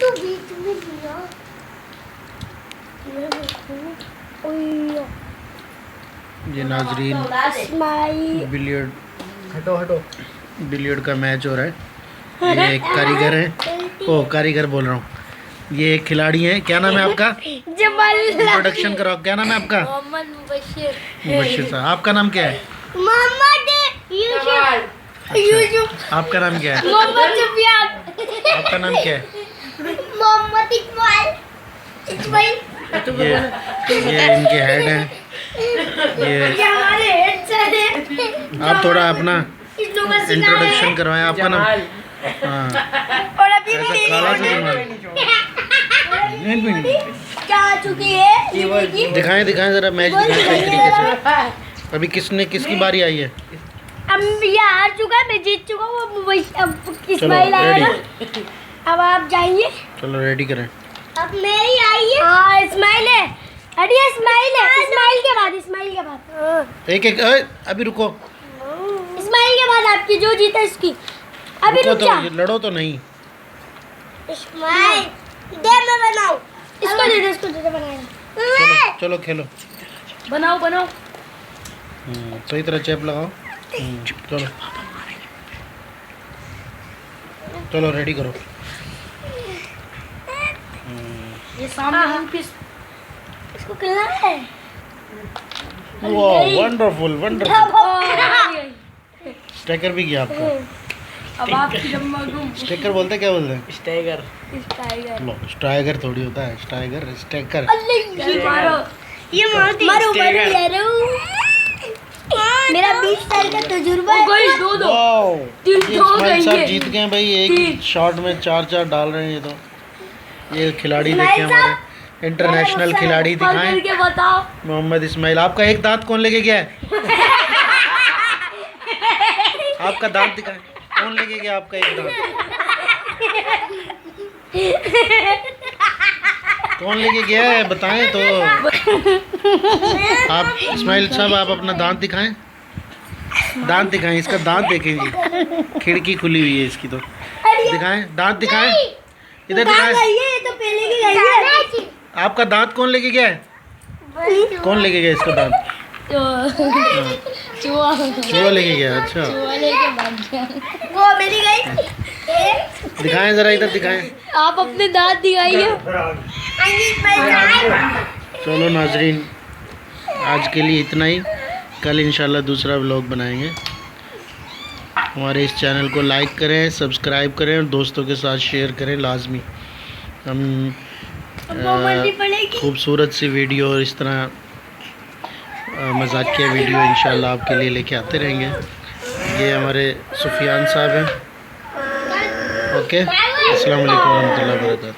तो बीच में दिया। ये नाजरीन बिलियर्ड बिलियर्ड का मैच हो रहा है। ये एक कारीगर है, ओ कारीगर बोल रहा हूँ, ये एक खिलाड़ी है। क्या नाम है आपका? इंट्रोडक्शन कराओ, क्या नाम है आपका? मोहम्मद मुबशिर। मुबशिर साहब। आपका नाम क्या है? मोहम्मद यूसुफ। आपका नाम क्या है? मोहम्मद सुफियान। आपका नाम क्या है? मोहम्मद इकबाल। ये इनके हेड हैं। ये हमारे हेड सर है। आप थोड़ा अपना इंट्रोडक्शन करवाएं। आपका नाम? हाँ, और अभी ऐसा काला सा रुमाल। क्या चुकी है? दिखाएं जरा मैच दिखाएं सही तरीके से। अभी किसकी बारी आई है? अब ये हार चुका है, मैं जीत चुका हूँ। अब चलो इस्माइल आया ना, रेडी, अब आप जाइए। चलो रेडी करें। अब मेरी आई है। हाँ इस्माइल है, अरे इस्माइल है। इस्माइल के बाद एक अभी रुको, इस्माइल के बाद आपकी जो जीता इसकी। अभी रुको रुक तो, जा। ये लड़ो तो नहीं। इस्माइल दे, मैं बनाऊं। इसको दे दे, इसको दे दे, बनाएगा। चलो खेलो। बनाओ सही तरह चेप लगाओ। चलो रेडी करो। ये सामने इसको खेलना है। वाह, वंडरफुल। स्टेकर भी किया आपका। अब आपकी जम्मा गुम। स्टेकर बोलते क्या बोलते हैं? टाइगर। लो, स्टाइगर थोड़ी होता है, स्टाइगर स्टेकर। ये मारो मारो यारो। मेरा 20 साल का तजुर्बा है। वाओ, ये इस्माइल साहब गई जीत गए भाई। एक शॉट में 4 डाल रहे हैं ये तो। ये खिलाड़ी देखे हमारे, इंटरनेशनल खिलाड़ी दिखाएं। बताओ मोहम्मद इस्माइल। आपका एक दांत कौन लेके गया है? आपका दांत दिखाएं, कौन लेके गया आपका एक दांत? कौन लेके गया है बताएं तो। आप इस्माइल साहब, आप अपना दांत दिखाएं, दांत दिखाएं। इसका दांत देखेंगे, खिड़की खुली हुई है इसकी तो। दिखाएं, दांत दिखाएं, इधर दिखाएं। ये तो पहले की गई है। आपका दांत कौन लेके गया है? कौन लेके गया इसका दांत? चूहा लेके गया। अच्छा, वो मेरी गई। दिखाएं जरा, इधर दिखाएं। आप अपने दांत दिखाइए। चलो नाजरीन, आज के लिए इतना ही। कल इंशाल्लाह दूसरा व्लॉग बनाएंगे। हमारे इस चैनल को लाइक करें, सब्सक्राइब करें और दोस्तों के साथ शेयर करें लाजमी। हम खूबसूरत सी वीडियो और इस तरह मजाकिया वीडियो इंशाल्लाह आपके लिए लेके आते रहेंगे। ये हमारे सुफियान साहब हैं। ओके, अस्सलाम वालेकुम रहमतुल्लाहि व बरकातहू।